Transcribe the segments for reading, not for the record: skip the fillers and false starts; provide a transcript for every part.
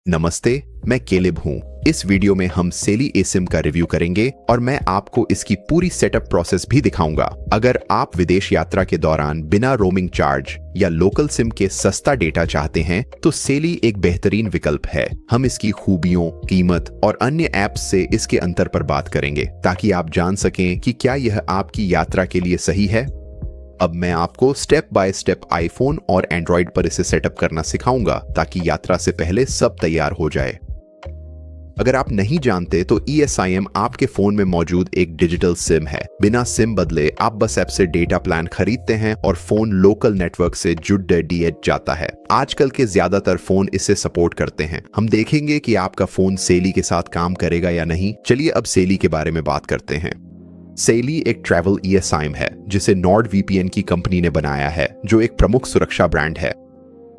नमस्ते, मैं केलिब हूँ। इस वीडियो में हम सेली eSIM का रिव्यू करेंगे और मैं आपको इसकी पूरी सेटअप प्रोसेस भी दिखाऊंगा। अगर आप विदेश यात्रा के दौरान बिना रोमिंग चार्ज या लोकल सिम के सस्ता डेटा चाहते हैं तो सेली एक बेहतरीन विकल्प है। हम इसकी खूबियों, कीमत और अन्य ऐप्स से इसके अंतर पर बात करेंगे ताकि आप जान सकें कि क्या यह आपकी यात्रा के लिए सही है। अब मैं आपको स्टेप बाय स्टेप आईफोन और एंड्रॉइड पर इसे सेटअप करना सिखाऊंगा ताकि यात्रा से पहले सब तैयार हो जाए। अगर आप नहीं जानते तो eSIM आपके फोन में मौजूद एक डिजिटल सिम है। बिना सिम बदले आप बस ऐप से डेटा प्लान खरीदते हैं और फोन लोकल नेटवर्क से जुड़ जाता है। आजकल के ज्यादातर फोन इसे सपोर्ट करते हैं। हम देखेंगे कि आपका फोन सेली के साथ काम करेगा या नहीं। चलिए अब सेली के बारे में बात करते हैं। सेली एक ट्रैवल eSIM है जिसे NordVPN की कंपनी ने बनाया है, जो एक प्रमुख सुरक्षा ब्रांड है।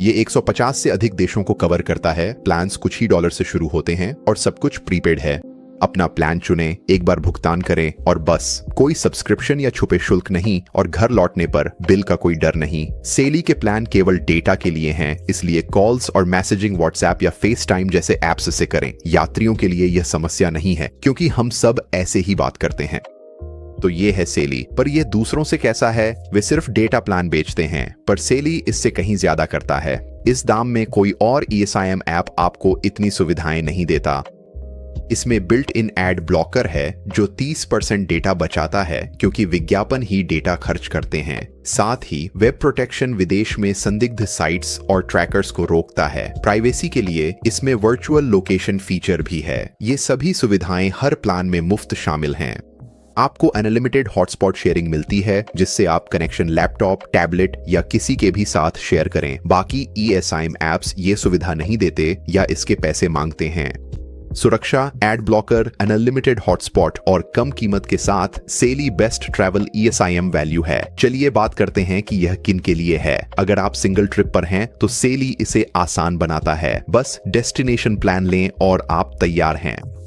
ये 150 से अधिक देशों को कवर करता है। प्लान्स कुछ ही डॉलर से शुरू होते हैं और सब कुछ प्रीपेड है। अपना प्लान चुनें, एक बार भुगतान करें और बस। कोई सब्सक्रिप्शन या छुपे शुल्क नहीं और घर लौटने पर बिल का कोई डर नहीं। सेली के प्लान केवल डेटा के लिए हैं, इसलिए कॉल्स और मैसेजिंग व्हाट्सएप या FaceTime जैसे ऐप्स से करें। यात्रियों के लिए यह समस्या नहीं है क्योंकि हम सब ऐसे ही बात करते हैं। तो ये है सेली, पर ये दूसरों से कैसा है? वे सिर्फ डेटा प्लान बेचते हैं, पर सेली इससे कहीं ज्यादा करता है। इस दाम में कोई और eSIM ऐप आपको इतनी सुविधाएं नहीं देता। इसमें बिल्ट इन एड ब्लॉकर है जो 30% डेटा बचाता है क्योंकि विज्ञापन ही डेटा खर्च करते हैं। साथ ही वेब प्रोटेक्शन विदेश में संदिग्ध साइट्स और ट्रैकर्स को रोकता है। प्राइवेसी के लिए इसमें वर्चुअल लोकेशन फीचर भी है। ये सभी सुविधाएं हर प्लान में मुफ्त शामिल हैं। आपको अनलिमिटेड हॉटस्पॉट शेयरिंग मिलती है जिससे आप कनेक्शन लैपटॉप, टैबलेट या किसी के भी साथ शेयर करें। बाकी eSIM ऐप्स ये सुविधा नहीं देते या इसके पैसे मांगते हैं। सुरक्षा, एड ब्लॉकर, अनलिमिटेड हॉटस्पॉट और कम कीमत के साथ सेली बेस्ट ट्रैवल eSIM वैल्यू है। चलिए बात करते हैं कि यह किन के लिए है। अगर आप सिंगल ट्रिप पर हैं तो सेली इसे आसान बनाता है। बस डेस्टिनेशन प्लान लें और आप तैयार हैं।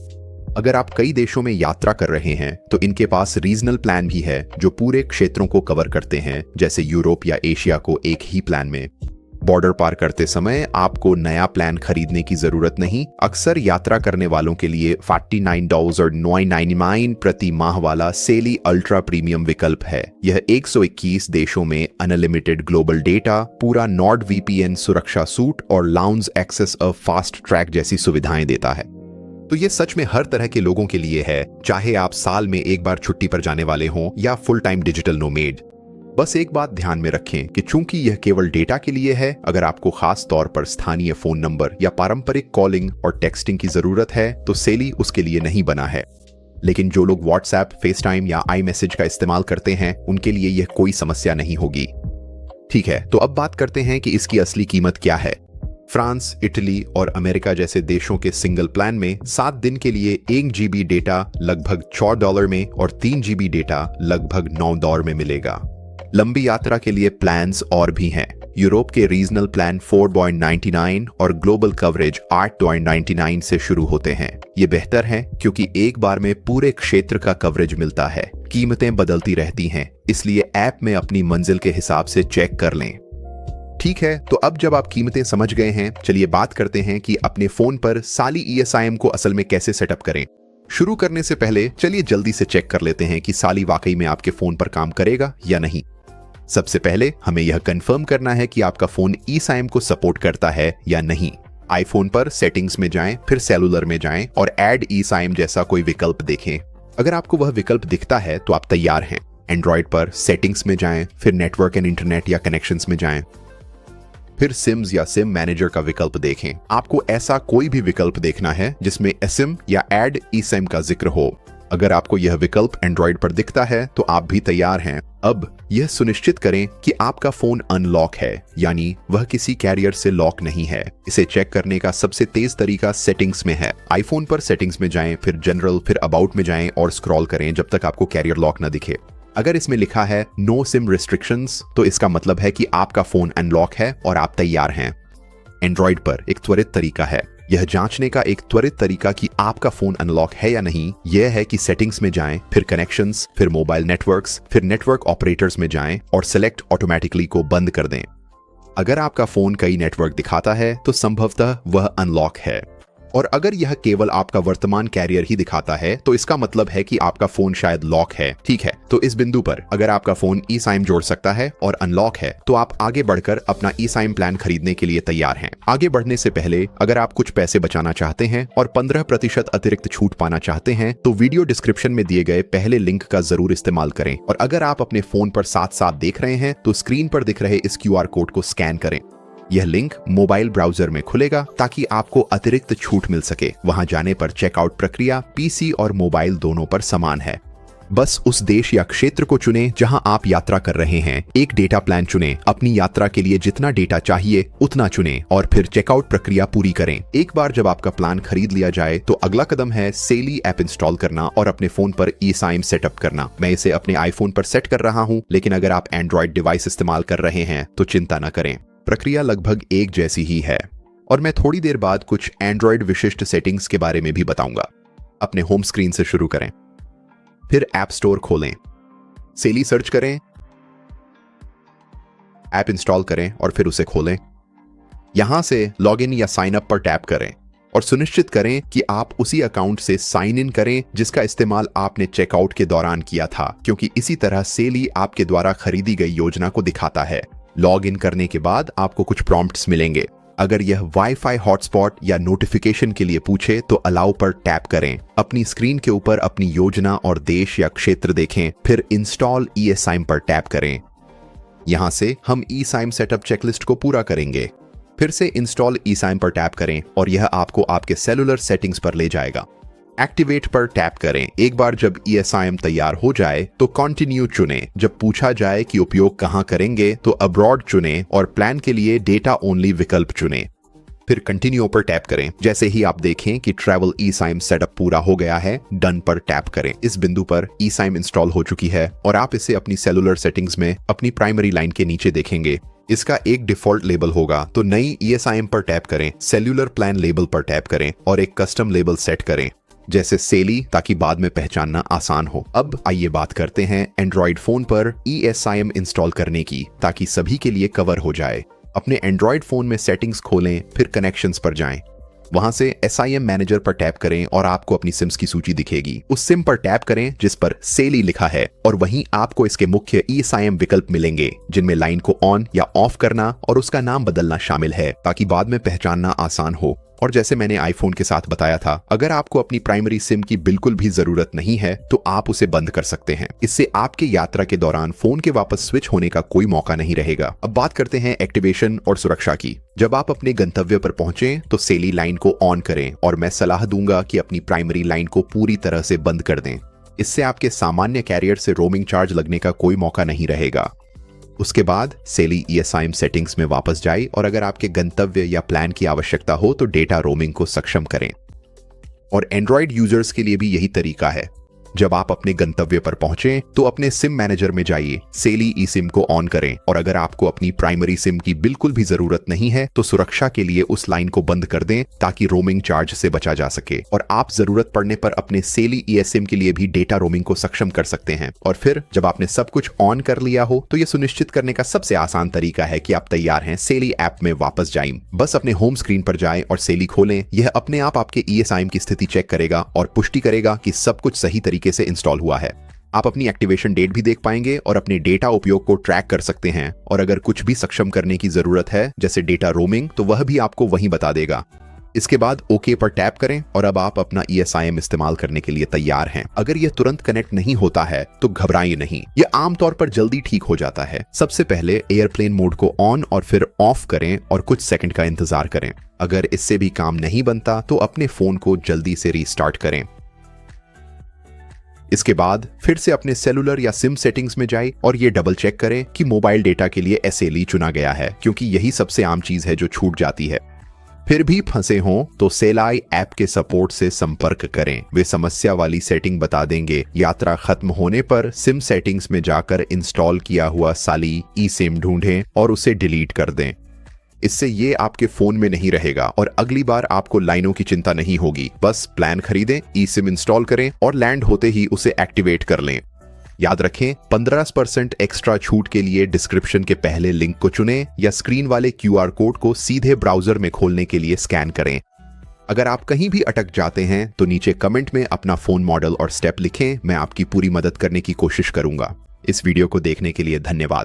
अगर आप कई देशों में यात्रा कर रहे हैं तो इनके पास रीजनल प्लान भी है जो पूरे क्षेत्रों को कवर करते हैं, जैसे यूरोप या एशिया को एक ही प्लान में। बॉर्डर पार करते समय आपको नया प्लान खरीदने की जरूरत नहीं। अक्सर यात्रा करने वालों के लिए $49.99 प्रति माह वाला सेली अल्ट्रा प्रीमियम विकल्प है। यह 121 देशों में अनलिमिटेड ग्लोबल डेटा, पूरा NordVPN सुरक्षा सूट और lounge access of fast track जैसी सुविधाएं देता है। तो ये सच में हर तरह के लोगों के लिए है, चाहे आप साल में एक बार छुट्टी पर जाने वाले हों या फुल टाइम डिजिटल नोमेड। बस एक बात ध्यान में रखें कि चूंकि यह केवल डेटा के लिए है, अगर आपको खास तौर पर स्थानीय फोन नंबर या पारंपरिक कॉलिंग और टेक्सटिंग की जरूरत है तो सेली उसके लिए नहीं बना है। लेकिन जो लोग व्हाट्सएप, FaceTime या iMessage का इस्तेमाल करते हैं उनके लिए यह कोई समस्या नहीं होगी। ठीक है, तो अब बात करते हैं कि इसकी असली कीमत क्या है। फ्रांस, इटली और अमेरिका जैसे देशों के सिंगल प्लान में 7 दिन के लिए 1 GB डेटा लगभग $6 में और 3 GB डेटा लगभग $9 में मिलेगा। लंबी यात्रा के लिए प्लान्स और भी हैं। यूरोप के रीजनल प्लान 4.99 और ग्लोबल कवरेज 8.99 से शुरू होते हैं। ये बेहतर है क्योंकि एक बार में पूरे क्षेत्र का कवरेज मिलता है। कीमतें बदलती रहती हैं, इसलिए ऐप में अपनी मंजिल के हिसाब से चेक कर लें। ठीक है, तो अब जब आप कीमतें समझ गए हैं, चलिए बात करते हैं कि अपने फोन पर साली eSIM को असल में कैसे सेटअप करें। शुरू करने से पहले चलिए जल्दी से चेक कर लेते हैं कि साली वाकई में आपके फोन पर काम करेगा या नहीं। सबसे पहले हमें यह कंफर्म करना है कि आपका फोन eSIM को सपोर्ट करता है या नहीं। आईफोन पर सेटिंग्स में जाएं, फिर सेलुलर में जाएं और ऐड eSIM जैसा कोई विकल्प देखें। अगर आपको वह विकल्प दिखता है तो आप तैयार हैं। एंड्रॉइड पर सेटिंग्स में जाएं, फिर नेटवर्क एंड इंटरनेट या कनेक्शंस में जाएं, फिर सिम्स या सिम मैनेजर का विकल्प देखें। आपको ऐसा कोई भी विकल्प देखना है जिसमें eSIM या ऐड eSIM का जिक्र हो। अगर आपको यह विकल्प एंड्रॉइड पर दिखता है तो आप भी तैयार हैं। अब यह सुनिश्चित करें कि आपका फोन अनलॉक है, यानी वह किसी कैरियर से लॉक नहीं है। इसे चेक करने का सबसे तेज तरीका सेटिंग्स में है। आईफोन पर सेटिंग्स में जाएं, फिर जनरल, फिर अबाउट में जाएं और स्क्रॉल करें जब तक आपको कैरियर लॉक न दिखे। अगर इसमें लिखा है नो सिम रिस्ट्रिक्शंस तो इसका मतलब है कि आपका फोन अनलॉक है और आप तैयार हैं। एंड्रॉइड पर एक त्वरित तरीका है। यह जांचने का एक त्वरित तरीका कि आपका फोन अनलॉक है या नहीं, यह है कि सेटिंग्स में जाएं, फिर कनेक्शंस, फिर मोबाइल नेटवर्क्स, फिर नेटवर्क ऑपरेटर्स में जाएं और सेलेक्ट ऑटोमेटिकली को बंद कर दें। अगर आपका फोन कई नेटवर्क दिखाता है तो संभवतः वह अनलॉक है, और अगर यह केवल आपका वर्तमान कैरियर ही दिखाता है तो इसका मतलब है कि आपका फोन शायद लॉक है। ठीक है, तो इस बिंदु पर अगर आपका फोन ई साइम जोड़ सकता है और अनलॉक है तो आप आगे बढ़कर अपना ई साइम प्लान खरीदने के लिए तैयार हैं। आगे बढ़ने से पहले अगर आप कुछ पैसे बचाना चाहते हैं और 15% अतिरिक्त छूट पाना चाहते हैं तो वीडियो डिस्क्रिप्शन में दिए गए पहले लिंक का जरूर इस्तेमाल करें, और अगर आप अपने फोन पर साथ साथ देख रहे हैं तो स्क्रीन पर दिख रहे इस QR कोड को स्कैन करें। यह लिंक मोबाइल ब्राउजर में खुलेगा ताकि आपको अतिरिक्त छूट मिल सके। वहां जाने पर चेकआउट प्रक्रिया पीसी और मोबाइल दोनों पर समान है। बस उस देश या क्षेत्र को चुनें जहां आप यात्रा कर रहे हैं, एक डेटा प्लान चुनें, अपनी यात्रा के लिए जितना डेटा चाहिए उतना चुनें और फिर चेकआउट प्रक्रिया पूरी करें। एक बार जब आपका प्लान खरीद लिया जाए तो अगला कदम है सेली ऐप इंस्टॉल करना और अपने फोन पर ई साइम सेटअप करना। मैं इसे अपने आईफोन पर सेट कर रहा हूं, लेकिन अगर आप एंड्रॉइड डिवाइस इस्तेमाल कर रहे हैं तो चिंता न करें, प्रक्रिया लगभग एक जैसी ही है और मैं थोड़ी देर बाद कुछ एंड्रॉइड विशिष्ट सेटिंग्स के बारे में भी बताऊंगा। अपने होम स्क्रीन से शुरू करें, फिर ऐप स्टोर खोलें, सेली सर्च करें, ऐप इंस्टॉल करें और फिर उसे खोलें। यहां से लॉगिन या साइन अप पर टैप करें और सुनिश्चित करें कि आप उसी अकाउंट से साइन इन करें जिसका इस्तेमाल आपने चेकआउट के दौरान किया था, क्योंकि इसी तरह सेली आपके द्वारा खरीदी गई योजना को दिखाता है। लॉग इन करने के बाद आपको कुछ प्रॉम्प्ट्स मिलेंगे। अगर यह वाईफाई हॉटस्पॉट या नोटिफिकेशन के लिए पूछे तो अलाउ पर टैप करें। अपनी स्क्रीन के ऊपर अपनी योजना और देश या क्षेत्र देखें, फिर इंस्टॉल ई-साइम पर टैप करें। यहां से हम ई-साइम सेटअप चेकलिस्ट को पूरा करेंगे। फिर से इंस्टॉल ई-साइम पर टैप करें और यह आपको आपके सेलुलर सेटिंग्स पर ले जाएगा। एक्टिवेट पर टैप करें। एक बार जब ई-साइम तैयार हो जाए तो कंटिन्यू चुनें। जब पूछा जाए कि उपयोग कहां करेंगे तो अब्रॉड चुनें और प्लान के लिए डेटा ओनली विकल्प चुनें। फिर कंटिन्यू पर टैप करें। जैसे ही आप देखें कि ट्रैवल ई-साइम सेटअप पूरा हो गया है, डन पर टैप करें। इस बिंदु पर ई-साइम इंस्टॉल हो चुकी है और आप इसे अपनी सेलुलर सेटिंग्स में अपनी प्राइमरी लाइन के नीचे देखेंगे। इसका एक डिफॉल्ट लेबल होगा, तो नई ई-साइम पर टैप करें, सेल्यूलर प्लान लेबल पर टैप करें और एक कस्टम लेबल सेट करें, जैसे सेली, ताकि बाद में पहचानना आसान हो। अब आइए बात करते हैं एंड्रॉइड फोन पर ई-साइम इंस्टॉल करने की, ताकि सभी के लिए कवर हो जाए। अपने एंड्रॉइड फोन में सेटिंग्स खोलें, फिर कनेक्शंस पर जाएं। वहां से SIM मैनेजर पर टैप करें और आपको अपनी सिम्स की सूची दिखेगी। उस सिम पर टैप करें जिस पर सेली लिखा है और वहीं आपको इसके मुख्य ई-साइम विकल्प मिलेंगे, जिनमें लाइन को ऑन या ऑफ करना और उसका नाम बदलना शामिल है, ताकि बाद में पहचानना आसान हो। और जैसे मैंने आईफोन के साथ बताया था, अगर आपको अपनी प्राइमरी सिम की बिल्कुल भी जरूरत नहीं है तो आप उसे बंद कर सकते हैं। इससे आपके यात्रा के दौरान फोन के वापस स्विच होने का कोई मौका नहीं रहेगा। अब बात करते हैं एक्टिवेशन और सुरक्षा की। जब आप अपने गंतव्य पर पहुंचे तो सेली लाइन को ऑन करें और मैं सलाह दूंगा कि अपनी प्राइमरी लाइन को पूरी तरह से बंद कर दें। इससे आपके सामान्य कैरियर से रोमिंग चार्ज लगने का कोई मौका नहीं रहेगा। उसके बाद सेली ई-साइम सेटिंग्स में वापस जाए और अगर आपके गंतव्य या प्लान की आवश्यकता हो तो डेटा रोमिंग को सक्षम करें। और एंड्रॉइड यूजर्स के लिए भी यही तरीका है। जब आप अपने गंतव्य पर पहुंचे तो अपने सिम मैनेजर में जाइए, सेली ई सिम को ऑन करें और अगर आपको अपनी प्राइमरी सिम की बिल्कुल भी जरूरत नहीं है तो सुरक्षा के लिए उस लाइन को बंद कर दें, ताकि रोमिंग चार्ज से बचा जा सके। और आप जरूरत पड़ने पर अपने सेली ई सिम के लिए भी डेटा रोमिंग को सक्षम कर सकते हैं। और फिर जब आपने सब कुछ ऑन कर लिया हो तो यह सुनिश्चित करने का सबसे आसान तरीका है कि आप तैयार हैं। सेली ऐप में वापस जाएं, बस अपने होम स्क्रीन पर जाएं और सेली खोलें। यह अपने आप आपके ई-साइम की स्थिति चेक करेगा और पुष्टि करेगा कि सब कुछ सही तरीके से इंस्टॉल हुआ है। आप अपनी एक्टिवेशन डेट भी देख पाएंगे और अपने डेटा उपयोग को ट्रैक कर सकते हैं। और अगर कुछ भी सक्षम करने की जरूरत है, जैसे डेटा रोमिंग, तो वह भी आपको वहीं बता देगा। इसके बाद ओके पर टैप करें और अब आप अपना ई-साइम इस्तेमाल करने के लिए तैयार हैं। अगर यह तुरंत कनेक्ट नहीं होता है तो घबराइए नहीं, यह आमतौर पर जल्दी ठीक हो जाता है। सबसे पहले एयरप्लेन मोड को ऑन और फिर ऑफ करें और कुछ सेकंड का इंतजार करें। अगर इससे भी काम नहीं बनता तो अपने फोन को जल्दी से रीस्टार्ट करें। इसके बाद फिर से अपने सेलुलर या सिम सेटिंग्स में जाएं और ये डबल चेक करें कि मोबाइल डेटा के लिए SLE चुना गया है, क्योंकि यही सबसे आम चीज है जो छूट जाती है। फिर भी फंसे हों तो सेलाई ऐप के सपोर्ट से संपर्क करें, वे समस्या वाली सेटिंग बता देंगे। यात्रा खत्म होने पर सिम सेटिंग्स में जाकर इंस्टॉल किया हुआ साली ई सिम ढूंढें और उसे डिलीट कर दें। इससे ये आपके फोन में नहीं रहेगा और अगली बार आपको लाइनों की चिंता नहीं होगी। बस प्लान खरीदें, ई सिम इंस्टॉल करें और लैंड होते ही उसे एक्टिवेट कर लें। याद रखें, 15% एक्स्ट्रा छूट के लिए डिस्क्रिप्शन के पहले लिंक को चुनें या स्क्रीन वाले QR कोड को सीधे ब्राउजर में खोलने के लिए स्कैन करें। अगर आप कहीं भी अटक जाते हैं तो नीचे कमेंट में अपना फोन मॉडल और स्टेप लिखें, मैं आपकी पूरी मदद करने की कोशिश करूंगा। इस वीडियो को देखने के लिए धन्यवाद।